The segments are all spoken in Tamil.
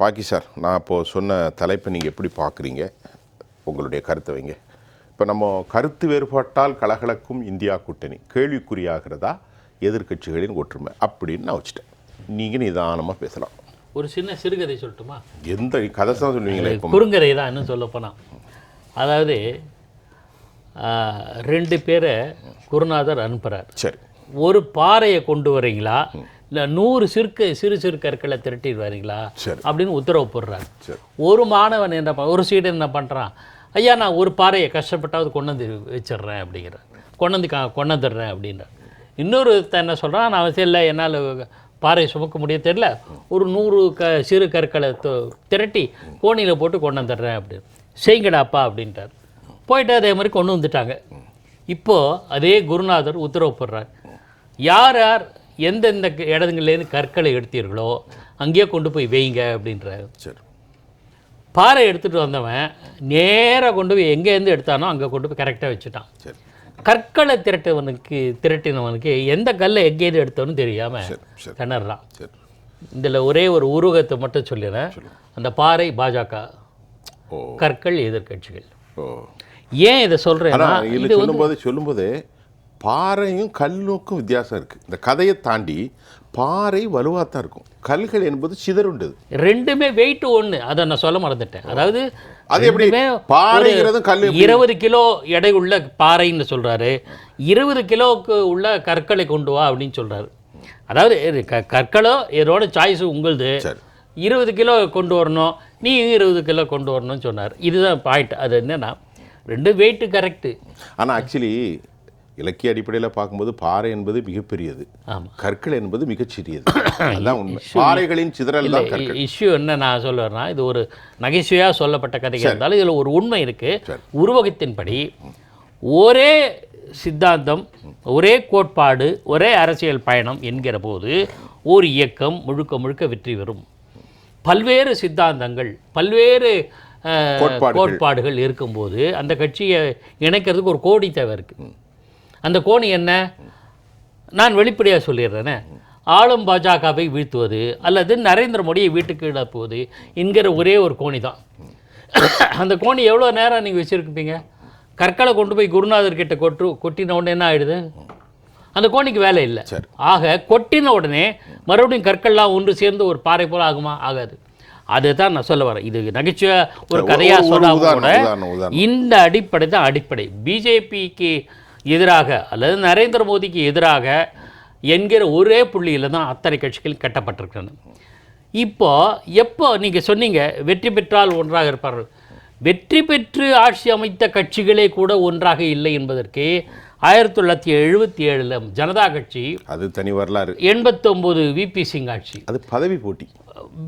பாக்கி சார், நான் இப்போது சொன்ன தலைப்பை நீங்கள் எப்படி பார்க்குறீங்க? உங்களுடைய கருத்தை வைங்க. இப்போ நம்ம கருத்து வேறுபாட்டால் கலகலக்கும் இந்தியா கூட்டணி கேள்விக்குறியாகிறதா எதிர்க்கட்சிகளின் ஒற்றுமை அப்படின்னு நான் வச்சுட்டேன். நீங்கள் நிதானமாக பேசலாம். ஒரு சின்ன சிறுகதை சொல்லட்டுமா? எந்த கதை தான் சொல்லுவீங்களே? குறுங்கதை தான் இன்னும் சொல்லப்போனால். அதாவது 2 பேரை குருநாதர் அனுப்புகிறார். சரி. ஒரு பாறையை கொண்டு வரீங்களா, இல்லை 100 சிறு சிறு கற்களை திரட்டிட்டு வரீங்களா அப்படின்னு உத்தரவு போடுறாரு. ஒரு மாணவன் என்ன ஒரு சீடன் என்ன பண்ணுறான், ஐயா நான் ஒரு பாறையை கஷ்டப்பட்டாவது கொண்டு வந்து வச்சிட்றேன் அப்படிங்கிறார். கொண்டு வந்துடுறேன் அப்படின்றார். இன்னொரு என்ன சொல்கிறான், நான் அவசியம் இல்லை, என்னால் பாறையை சுமக்க முடிய தெரியல, ஒரு 100 சிறு கற்களை திரட்டி கோணியில் போட்டு கொண்டு வந்துடுறேன் அப்படின்னு. செய்யுங்கடாப்பா அப்படின்ட்டார். போயிட்டு அதே மாதிரி கொண்டு வந்துட்டாங்க. இப்போது அதே குருநாதர் உத்தரவு போடுறார், யார் யார் எந்தெந்த இடங்கள்லேருந்து கற்களை எடுத்தீர்களோ அங்கேயே கொண்டு போய் வைங்க அப்படின்றாரு. சரி. பாறை எடுத்துகிட்டு வந்தவன் நேராக கொண்டு போய் எங்கேருந்து எடுத்தானோ அங்கே கொண்டு போய் கரெக்டாக வச்சுட்டான். சரி. கற்களை திரட்டினவனுக்கு எந்த கல்லை எங்கேருந்து எடுத்தோன்னு தெரியாமல் திணறான். இதில் ஒரே ஒரு உருவகத்தை மட்டும் சொல்லிடுறேன். அந்த பாறை பாஜக, கற்கள் எதிர்க்கட்சிகள். ஏன் இதை சொல்கிறேன்னா, இது சொல்லும்போது பாறையும் கல்லுக்கும் வித்தியாசம் இருக்குது. இந்த கதையை தாண்டி பாறை வலுவாக தான் இருக்கும், கல்கள் என்பது சிதறுண்டது. ரெண்டுமே வெயிட் ஒன்று, அதை நான் சொல்ல மறந்துட்டேன். அதாவது அது எப்படி பாறைங்கிறதும் கல் 20 கிலோ எடை உள்ள பாறைன்னு சொல்கிறாரு, 20 கிலோவுக்கு உள்ள கற்களை கொண்டு வா அப்படின்னு சொல்கிறாரு. அதாவது கற்களோ இதோட சாய்ஸ் உங்களுது, 20 கிலோ கொண்டு வரணும், நீ 20 கிலோ கொண்டு வரணும்னு சொன்னார். இதுதான் பாயிண்ட். அது என்னென்னா 2 வெயிட்டு கரெக்டு. ஆனால் ஆக்சுவலி இலக்கிய அடிப்படையில் பார்க்கும்போது பாறை என்பது மிகப்பெரியது, கற்கள் என்பது மிகச்சிறியது. அதுதான் உண்மை. பாறைகளின் சிதறல் தான் கற்கள். இஷ்யூ என்ன நான் சொல்லுவேன்னா, இது ஒரு நகைச்சுவையாக சொல்லப்பட்ட கதையாக இருந்தாலும் இதில் ஒரு உண்மை இருக்குது. உருவகத்தின்படி ஒரே சித்தாந்தம், ஒரே கோட்பாடு, ஒரே அரசியல் பயணம் என்கிற போது ஒரு இயக்கம் முழுக்க முழுக்க வெற்றி பெறும். பல்வேறு சித்தாந்தங்கள், பல்வேறு கோட்பாடுகள் இருக்கும்போது அந்த கட்சியை இணைக்கிறதுக்கு ஒரு கோடி தேவை இருக்குது. அந்த கோணி என்ன? நான் வெளிப்படையாக சொல்லிடுறேனே, ஆளும் பாஜகவை வீழ்த்துவது அல்லது நரேந்திர மோடியை வீட்டுக்கு இழப்புவது என்கிற ஒரே ஒரு கோணி தான். அந்த கோணி எவ்வளோ நேரம் நீங்கள் வச்சுருப்பீங்க? கற்களை கொண்டு போய் குருநாதர்கிட்ட கொட்டின உடனே என்ன ஆகிடுது? அந்த கோணிக்கு வேலை இல்லை. ஆக கொட்டின உடனே மறுபடியும் கற்கள்லாம் ஒன்று சேர்ந்து ஒரு பாறை போல் ஆகுமா? ஆகாது. அதுதான் நான் சொல்ல வரேன். இது நகைச்சுவை ஒரு கதையாக சொன்னால் கூட இந்த அடிப்படை தான் அடிப்படை. பிஜேபிக்கு எதிராக அல்லது நரேந்திர மோடிக்கு எதிராக என்கிற ஒரே புள்ளியில் தான் அத்தனை கட்சிகள் கட்டப்பட்டிருக்கின்றன. எப்போ நீங்கள் சொன்னீங்க வெற்றி பெற்றால் ஒன்றாக இருப்பார்கள், வெற்றி பெற்று ஆட்சி அமைத்த கட்சிகளே கூட ஒன்றாக இல்லை என்பதற்கு 1977 ஜனதா கட்சி, அது தனி வரலாறு. 89 விபி சிங் ஆட்சி, அது பதவி போட்டி.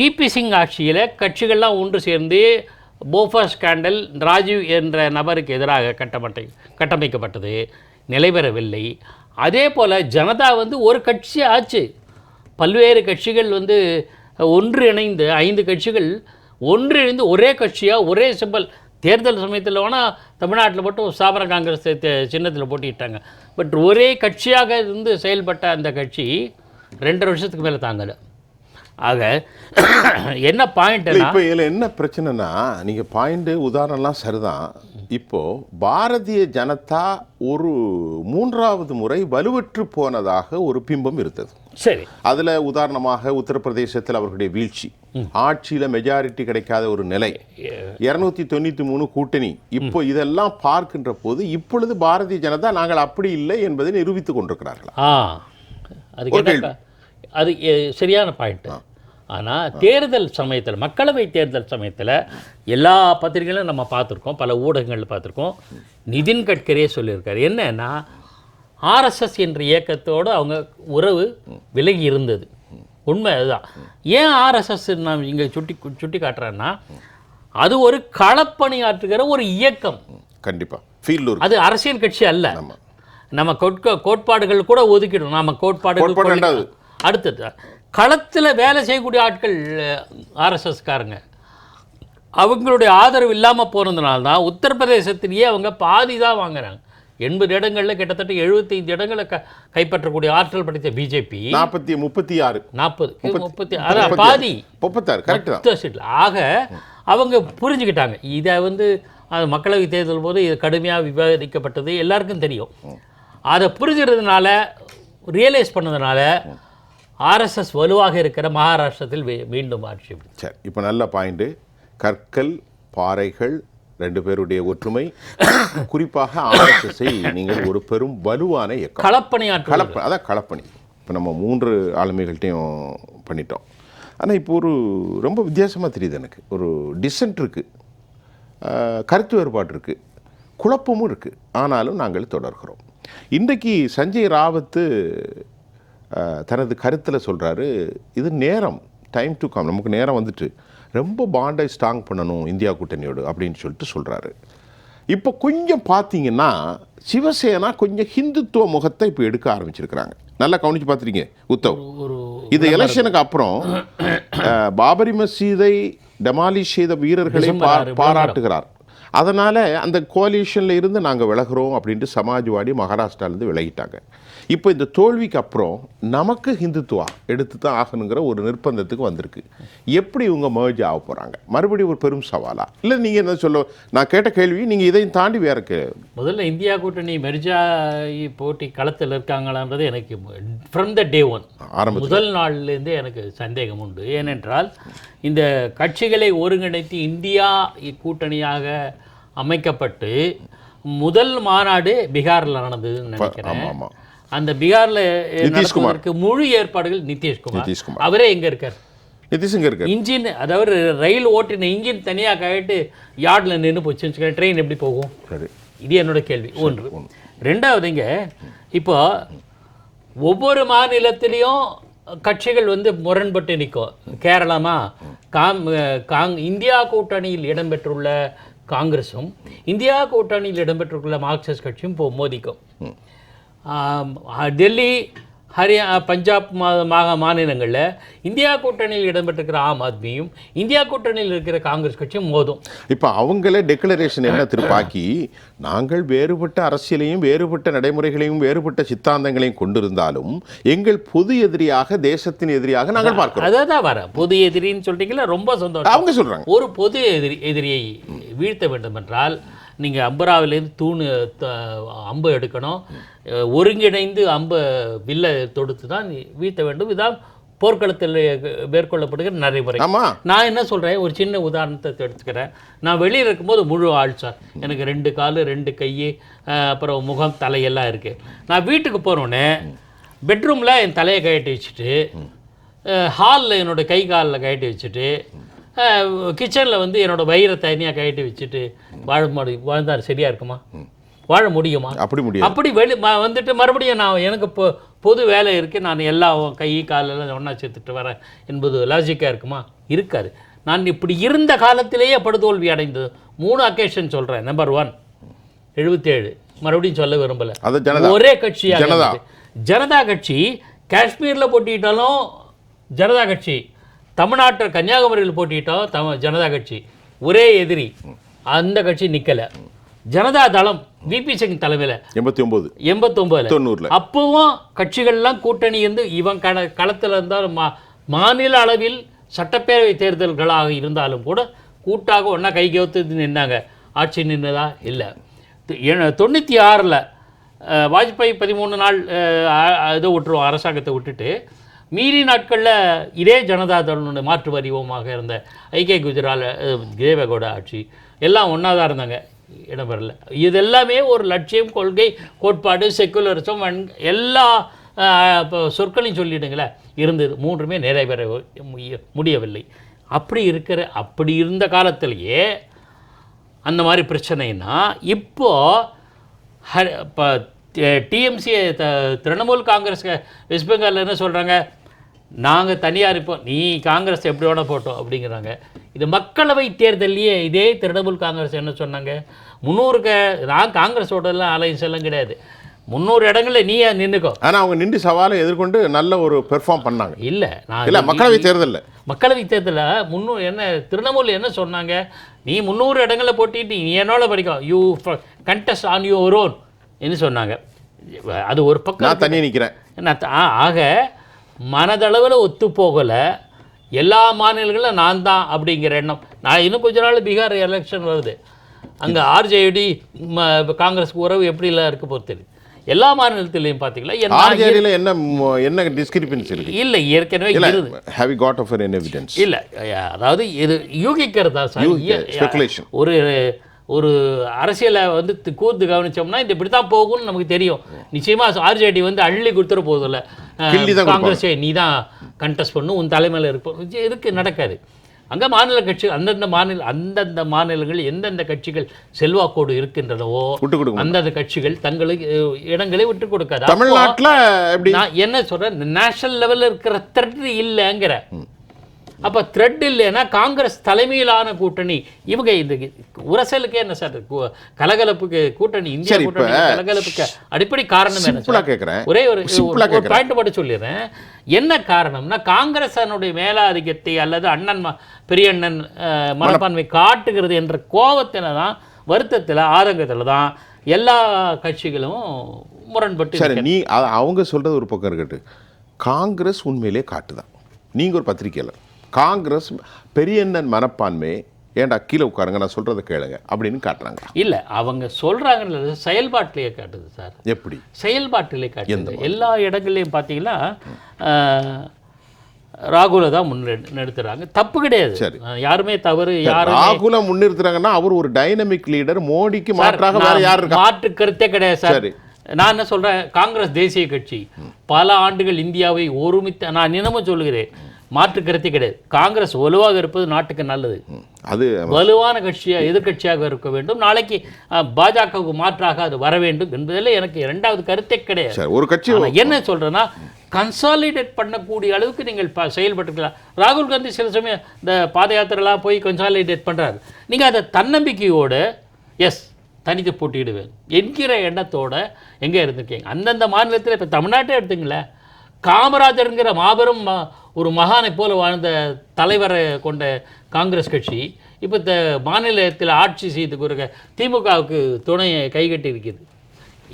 விபி சிங் ஆட்சியில் கட்சிகள்லாம் ஒன்று சேர்ந்து போஃபர் ஸ்கேண்டல், ராஜீவ் என்ற நபருக்கு எதிராக கட்டமைக்கப்பட்டது, நிலைபெறவில்லை. அதே போல் ஜனதா ஒரு கட்சி ஆச்சு. பல்வேறு கட்சிகள் ஒன்று இணைந்து 5 கட்சிகள் ஒன்றிணைந்து ஒரே கட்சியாக ஒரே சிம்பல். தேர்தல் சமயத்தில் வேணால் தமிழ்நாட்டில் மட்டும் ஸ்தாபன காங்கிரஸ் சின்னத்தில் போட்டிட்டாங்க. பட் ஒரே கட்சியாக இருந்து செயல்பட்ட அந்த கட்சி 2.5 வருஷத்துக்கு மேலே தாங்கலை. ஆக என்ன பாயிண்ட்? இப்போ இதில் என்ன பிரச்சனைனா, நீங்கள் பாயிண்ட்டு உதாரணம்லாம் சரிதான். இப்போது பாரதிய ஜனதா ஒரு 3வது முறை வலுவற்று போனதாக ஒரு பிம்பம் இருந்தது. சரி. அதில் உதாரணமாக உத்தரப்பிரதேசத்தில் அவர்களுடைய வீழ்ச்சி, ஆட்சியில் மெஜாரிட்டி கிடைக்காத ஒரு நிலை, 293 கூட்டணி, இப்போ இதெல்லாம் பார்க்கின்ற போது இப்பொழுது பாரதிய ஜனதா நாங்கள் அப்படி இல்லை என்பதை நிரூபித்து கொண்டிருக்கிறார்களா? அது சரியான பாயிண்ட். ஆனால் தேர்தல் சமயத்தில், மக்களவை தேர்தல் சமயத்தில் எல்லா பத்திரிகைகளும் நம்ம பார்த்துருக்கோம், பல ஊடகங்களில் பார்த்துருக்கோம். நிதின் கட்கரியே சொல்லியிருக்காரு என்னன்னா, ஆர்எஸ்எஸ் என்ற இயக்கத்தோடு அவங்க உறவு விலகி இருந்தது. உண்மை அதுதான். ஏன் ஆர்எஸ்எஸ் நான் இங்கே சுட்டி காட்டுறேன்னா, அது ஒரு களப்பணியாற்றுகிற ஒரு இயக்கம். கண்டிப்பாக அது அரசியல் கட்சி அல்ல. நம்ம கோட்பாடுகள் கூட ஒதுக்கிடும். நம்ம கோட்பாடுகள் அடுத்தது களத்தில் வேலை செய்யக்கூடிய ஆட்கள் ஆர்எஸ்எஸ்காரங்க. அவங்களுடைய ஆதரவு இல்லாமல் போனதுனால தான் உத்தரப்பிரதேசத்திலேயே அவங்க பாதி தான் வாங்குறாங்க. 80 இடங்களில் கிட்டத்தட்ட 75 இடங்களை கைப்பற்றக்கூடிய ஆற்றல் படைத்த பிஜேபி 36 40 அதான் பாதி 36 கரெக்ட் சீட்டில். ஆக அவங்க புரிஞ்சுக்கிட்டாங்க. இதை அது மக்களவை தேர்தல் போது இது கடுமையாக விவாதிக்கப்பட்டது எல்லாருக்கும் தெரியும். அதை புரிஞ்சுக்கிறதுனால ரியலைஸ் பண்ணதுனால ஆர்எஸ்எஸ் வலுவாக இருக்கிற மகாராஷ்டிரத்தில் மீண்டும் ஆட்சி. சரி, இப்போ நல்ல பாயிண்ட்டு. கற்கள் பாறைகள் 2 பேருடைய ஒற்றுமை, குறிப்பாக ஆர்எஸ்எஸ்ஸை நீங்கள் ஒரு பெரும் வலுவான இயக்கம் அதான் களப்பணி. இப்போ நம்ம 3 ஆளுமைகள்கிட்டையும் பண்ணிட்டோம். ஆனால் இப்போ ஒரு ரொம்ப வித்தியாசமாக தெரியுது எனக்கு. ஒரு டிசென்ட் இருக்குது, கருத்து வேறுபாடு இருக்குது, குழப்பமும் இருக்குது. ஆனாலும் நாங்கள் தொடர்கிறோம். இன்றைக்கு சஞ்சய் ராவத்து தனது கருத்தில் சொல்கிறாரு, இது நேரம், டைம் டு கம், நமக்கு நேரம் வந்துட்டு ரொம்ப பாண்டை ஸ்ட்ராங் பண்ணணும் இந்தியா கூட்டணியோடு அப்படின்னு சொல்லிட்டு சொல்கிறாரு. இப்போ கொஞ்சம் பார்த்தீங்கன்னா சிவசேனா கொஞ்சம் ஹிந்துத்துவ முகத்தை இப்போ எடுக்க ஆரம்பிச்சிருக்கிறாங்க. நல்லா கவனித்து பார்த்துருக்கீங்க உத்தவ். இது எலெக்ஷனுக்கு அப்புறம் பாபரி மசீதை டெமாலிஷ் செய்த வீரர்களை பாராட்டுகிறார். அதனால் அந்த கோலிஷனில் இருந்து நாங்கள் விலகிறோம் அப்படின்ட்டு சமாஜ்வாடி மகாராஷ்டிராலேருந்து விலகிட்டாங்க. இப்போ இந்த தோல்விக்கு அப்புறம் நமக்கு ஹிந்துத்துவா எடுத்து தான் ஆகணுங்கிற ஒரு நிர்பந்தத்துக்கு வந்திருக்கு. எப்படி இவங்க மர்ஜ் ஆக போகிறாங்க? மறுபடியும் ஒரு பெரும் சவாலா? இல்லை நீங்கள் என்ன சொல்ல, நான் கேட்ட கேள்வி நீங்கள் இதையும் தாண்டி வேற முதல்ல இந்தியா கூட்டணி மெர்ஜாயி போட்டி களத்தில் இருக்காங்களான்றது எனக்கு ஃப்ரம் த டே ஒன் முதல் நாள்லேருந்தே எனக்கு சந்தேகம் உண்டு. ஏனென்றால் இந்த கட்சிகளை ஒருங்கிணைத்து இந்தியா கூட்டணியாக அமைக்கப்பட்டு முதல் மாநாடு பீகாரில் நடந்ததுன்னு நினைக்கிறேன். அந்த பீகாரில் நடப்பதற்கு முழு ஏற்பாடுகள் நிதிஷ்குமார். அவரே எங்கே இருக்கார்? இன்ஜின், அதாவது ரயில் ஓட்டின இன்ஜின் தனியாக கழிட்டு யார்டில் நின்று போச்சு, ட்ரெயின் எப்படி போகும்? இது என்னோட கேள்வி. ஒன்று. ரெண்டாவதுங்க, இப்போ ஒவ்வொரு மாநிலத்திலையும் கட்சிகள் முரண்பட்டு நிற்கும். கேரளமா இந்தியா கூட்டணியில் இடம்பெற்றுள்ள காங்கிரஸும் இந்தியா கூட்டணியில் இடம்பெற்றுள்ள மார்க்சிஸ்ட் கட்சியும் மோதிக்கும். டெல்லி, பஞ்சாப் மாநிலங்களில் இந்தியா கூட்டணியில் இடம்பெற்றிருக்கிற ஆம் ஆத்மியும் இந்தியா கூட்டணியில் இருக்கிற காங்கிரஸ் கட்சியும் மோதும். இப்போ அவங்களே டெக்ளரேஷன் என்ன திருப்பாக்கி, நாங்கள் வேறுபட்ட அரசியலையும் வேறுபட்ட நடைமுறைகளையும் வேறுபட்ட சித்தாந்தங்களையும் கொண்டிருந்தாலும் எங்கள் பொது எதிரியாக, தேசத்தின் எதிரியாக நாங்கள் பார்க்கிறோம். அதான் வர பொது எதிரின்னு சொல்லிட்டீங்களா, ரொம்ப சந்தோஷம். அவங்க சொல்கிறாங்க ஒரு பொது எதிரியை வீழ்த்த வேண்டும் என்றால் நீங்கள் அம்பராவிலேருந்து அம்பு எடுக்கணும், ஒருங்கிணைந்து அம்பை வில்ல தொடுத்து தான் வீழ்த்த வேண்டும். இதான் போர்க்களத்தில் மேற்கொள்ளப்படுகிற நடைமுறை. நான் என்ன சொல்கிறேன், ஒரு சின்ன உதாரணத்தை எடுத்துக்கிறேன். நான் வெளியில் இருக்கும்போது முழு ஆள் சார், எனக்கு 2 கால் 2 கை, அப்புறம் முகம் தலையெல்லாம் இருக்குது. நான் வீட்டுக்கு போகிறோன்னே பெட்ரூமில் என் தலையை கழட்டி வச்சுட்டு, ஹாலில் என்னோடய கை காலில் கழட்டி வச்சுட்டு, கிச்சனில் என்னோடய வயிறை தனியாக கழட்டி வச்சுட்டு வாழ்ந்தார் சரியாக இருக்குமா? வாழ முடியுமா? அப்படி வந்துட்டு மறுபடியும் நான் எனக்கு பொது வேலை இருக்குது, நான் எல்லா கை காலெல்லாம் ஒன்றா சேர்த்துட்டு வரேன் என்பது லாஜிக்காக இருக்குமா? இருக்காது. நான் இப்படி இருந்த காலத்திலேயே படுதோல்வி அடைந்தது 3 அக்கேஷன் சொல்கிறேன். நம்பர் 1 77, மறுபடியும் சொல்ல விரும்பலை, ஒரே கட்சியாக ஜனதா கட்சி. காஷ்மீரில் போட்டிட்டாலும் ஜனதா கட்சி, தமிழ்நாட்டில் கன்னியாகுமரியில் போட்டிட்டோம் ஜனதா கட்சி, ஒரே எதிரி. அந்த கட்சி நிற்கலை. ஜனதா தளம் விபி சிங் தலைமையில் 89 அப்பவும் கட்சிகள்லாம் கூட்டணி இவன் களத்தில் இருந்தாலும் மாநில அளவில் சட்டப்பேரவை தேர்தல்களாக இருந்தாலும் கூட கூட்டாக ஒன்றா கைகோத்து நின்னாங்க. ஆட்சி நின்றதா? இல்லை. 96 வாஜ்பாய் 13 நாள் இதை விட்டுருவோம், அரசாங்கத்தை விட்டுட்டு மீறி நாட்களில் இதே ஜனதாதளனுடைய மாற்று வடிவமாக இருந்த ஐக்கிய குஜரால் தேவகவுடா ஆட்சி எல்லாம் ஒன்றா தான் இருந்தாங்க, இடம்பெறல. இது எல்லாமே ஒரு லட்சியம், கொள்கை, கோட்பாடு, செக்குலரிசம் எல்லா சொற்களையும் சொல்லிடுங்களேன் இருந்தது. 3மே நிறைவேற முடியவில்லை. அப்படி இருந்த காலத்திலேயே அந்த மாதிரி பிரச்சனைனா, இப்போ டிஎம்சி திரிணாமுல் காங்கிரஸ் வெஸ்ட் பெங்காலில் என்ன சொல்கிறாங்க, நாங்கள் தனியாக இருப்போம், நீ காங்கிரஸ் எப்படி வேணா போட்டோம் அப்படிங்கிறாங்க. இது மக்களவை தேர்தலையே இதே திரிணாமுல் காங்கிரஸ் என்ன சொன்னாங்க, 300 நான் காங்கிரஸோடலாம் அலைன்ஸ் எல்லாம் கிடையாது, 300 இடங்களில் நீ நின்றுக்கோ. ஆனால் அவங்க நின்று சவாலை எதிர்கொண்டு நல்ல ஒரு பெர்ஃபார்ம் பண்ணாங்க. இல்லை மக்களவை தேர்தலில் 300 என்ன திரிணாமுல் என்ன சொன்னாங்க, நீ 300 இடங்களில் போட்டிட்டு நீ என்னோட படிக்கும், you contest on your own, என்று சொன்னாங்க. அது ஒரு பக்கம் நான் தனியாக நிற்கிறேன். ஆக மனதளவில் ஒத்து போகலை. எல்லா மாநிலங்களும் நான் தான் அப்படிங்கிற எண்ணம். நான் இன்னும் கொஞ்ச நாள் பீகார் எலெக்ஷன் வருது, அங்கே ஆர்ஜேடி காங்கிரஸ் உறவு எப்படிலாம் இருக்க போகிறது தெரியும். எல்லா மாநிலத்திலையும் பார்த்தீங்களா ஆர்ஜேடியில் என்ன டிஸ்கிரிபன்சி இருக்கு? இல்லை, ஏற்கனவே have you got of an evidence? இல்லை, அதாவது இது யூகிக்கிறதா சார், speculation. ஒரு அரசியலை வந்து கூர்ந்து கவனிச்சோம்னா இது இப்படி தான் போகும்னு நமக்கு தெரியும். நிச்சயமாக ஆர்ஜேடி வந்து அள்ளி கொடுத்துட போதில்லை, காங்கிரஸே நீ தான் கண்டெஸ்ட் பண்ணும், உன் தலைமையில் இருப்போம், இதுக்கு நடக்காது. அங்கே மாநில கட்சி அந்தந்த மாநிலங்கள் எந்தெந்த கட்சிகள் செல்வாக்கோடு இருக்கின்றனவோ அந்தந்த கட்சிகள் தங்களுக்கு இடங்களை விட்டு கொடுக்காது. தமிழ்நாட்டில் நான் என்ன சொல்கிறேன், நேஷனல் லெவலில் இருக்கிற த்ரெட் இல்லைங்கிற. அப்போ த்ரெட் இல்லைன்னா காங்கிரஸ் தலைமையிலான கூட்டணி இவங்க இந்த உரசலுக்கே என்ன சார் கலகலப்புக்கு கூட்டணி, இந்தியா கூட்டணி கலகலப்புக்கு அடிப்படை காரணம் என்ன கேட்குறேன். ஒரே ஒரு பாயிண்ட் மட்டும் சொல்லிடுறேன். என்ன காரணம்னா காங்கிரஸ் அதனுடைய மேலாதிக்கத்தை அல்லது பெரிய அண்ணன் மனப்பான்மை காட்டுகிறது என்ற கோபத்தில் தான், வருத்தத்தில், ஆதங்கத்தில் தான் எல்லா கட்சிகளும் முரண்பட்டு. சரி, நீ அவங்க சொல்கிறது ஒரு பக்கம் இருக்கட்டும். காங்கிரஸ் உண்மையிலே காட்டுதான். நீங்கள் ஒரு பத்திரிக்கையாளர், காங்கிரஸ் பெரியண்ணன் மனப்பான்மை ஏன்டா கீழே உட்காருங்க நான் சொல்கிறத கேளுங்க அப்படின்னு காட்டுறாங்க. இல்லை, அவங்க சொல்கிறாங்கன்னு செயல்பாட்டிலேயே காட்டுது சார். எப்படி செயல்பாட்டிலே காட்டுது? எல்லா இடங்கள்லையும் பார்த்தீங்கன்னா ராகுலை தான் முன்னெடுத்துறாங்க. தப்பு கிடையாது, யாருமே தவறு. ராகுலை முன்னிறுத்துறாங்கன்னா அவர் ஒரு டைனமிக் லீடர், மோடிக்கு மாற்றாக வேற யார் இருக்கா? மாற்று கருத்தே கிடையாது சார். நான் என்ன சொல்கிறேன், காங்கிரஸ் தேசிய கட்சி பல ஆண்டுகள் இந்தியாவை ஒருமித்த, நான் தினமும் சொல்லுகிறேன், மாற்று கருத்தே கிடையாது. காங்கிரஸ் வலுவாக இருப்பது நாட்டுக்கு நல்லது. அது வலுவான கட்சியாக எதிர்கட்சியாக இருக்க வேண்டும். நாளைக்கு பாஜகவுக்கு மாற்றாக அது வர வேண்டும் என்பதில் எனக்கு இரண்டாவது கருத்தே கிடையாது. ஒரு கட்சி என்ன சொல்கிறேன்னா, கன்சாலிடேட் பண்ணக்கூடிய அளவுக்கு நீங்கள் செயல்பட்டுக்கலாம். ராகுல் காந்தி சில சமயம் இந்த பாத யாத்திரைலாம் போய் கன்சாலிடேட் பண்ணுறாரு. நீங்கள் அதை தன்னம்பிக்கையோடு எஸ் தனித்து போட்டியிடுவேன் என்கிற எண்ணத்தோடு எங்கே இருந்திருக்கீங்க? அந்தந்த மாநிலத்தில் இப்போ தமிழ்நாட்டை எடுத்துங்களேன், காமராஜருங்கிற மாபெரும் ஒரு மகானை போல வாழ்ந்த தலைவரை கொண்ட காங்கிரஸ் கட்சி இப்போ இந்த மாநிலத்தில் ஆட்சி செய்து திமுகவுக்கு துணையை கைகட்டி இருக்குது.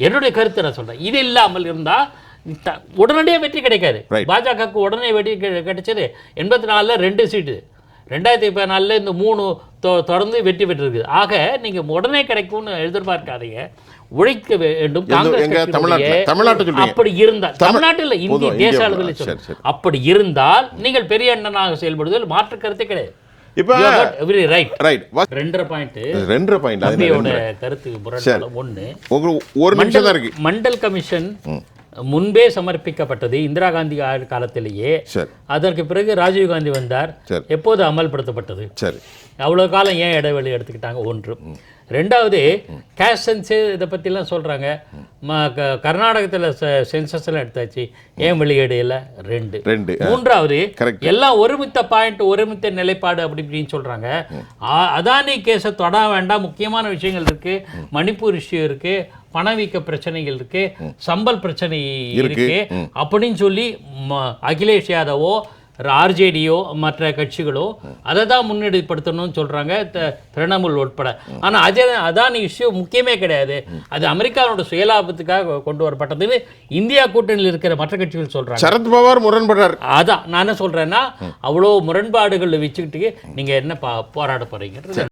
என்னுடைய கருத்தை நான் சொல்கிறேன். இது இல்லாமல் இருந்தால் உடனடியாக வெற்றி கிடைக்காது. பாஜகவுக்கு உடனே வெற்றி கிடைச்சது 84ல் 2 சீட்டு, 2014 இந்த 3 தொடர்ந்து வெற்றி பெற்றிருக்குது. ஆக நீங்கள் உடனே கிடைக்கும்னு எதிர்பார்க்காதீங்க, உழைக்க வேண்டும். அப்படி இருந்தால் தமிழ்நாட்டில் இந்திய தேச அளவில் அப்படி இருந்தால் நீங்கள் பெரிய அண்ணனாக செயல்படுவதில் மாற்று கருத்தே கிடையாது. இப்போ கருத்து மண்டல் கமிஷன் முன்பே சமர்ப்பிக்கப்பட்டது இந்திரா காந்தி காலத்திலேயே. அதற்கு பிறகு ராஜீவ்காந்தி வந்தார். எப்போது அமல்படுத்தப்பட்டது? அவ்வளோ காலம் ஏன் இடைவெளி எடுத்துக்கிட்டாங்க? ஒன்று. ரெண்டாவது, கேஷ் சென்ஸு இதை பற்றிலாம் சொல்கிறாங்க. கர்நாடகத்தில் சென்சஸ்லாம் எடுத்தாச்சு, ஏன் வெளியீடு இல்லை? 2. மூன்றாவது, எல்லாம் ஒருமித்த பாயிண்ட், ஒருமித்த நிலைப்பாடு அப்படி இப்படின்னு சொல்கிறாங்க. அதானி கேஸை தொட வேண்டாம், முக்கியமான விஷயங்கள் இருக்குது, மணிப்பூர் இஷ்யூ இருக்குது, பணவீக்க பிரச்சனைகள் இருக்குது, சம்பல் பிரச்சனை இருக்குது அப்படின்னு சொல்லி அகிலேஷ் யாதவோ ஆர்ஜேடியோ மற்ற கட்சிகளோ அதை தான் முன்னெடுப்படுத்தணும்னு சொல்கிறாங்க, திரிணாமுல் உட்பட. ஆனால் அதானி இஷ்யூ முக்கியமே கிடையாது, அது அமெரிக்காவோட சுயலாபத்துக்காக கொண்டு வரப்பட்டதுன்னு இந்தியா கூட்டணியில் இருக்கிற மற்ற கட்சிகள் சொல்கிறாங்க. சரத்பவார் முரண்படுறார். அதான் நான் என்ன சொல்கிறேன்னா, அவ்வளோ முரண்பாடுகளை வச்சுக்கிட்டு நீங்கள் என்ன போராட போகிறீங்க?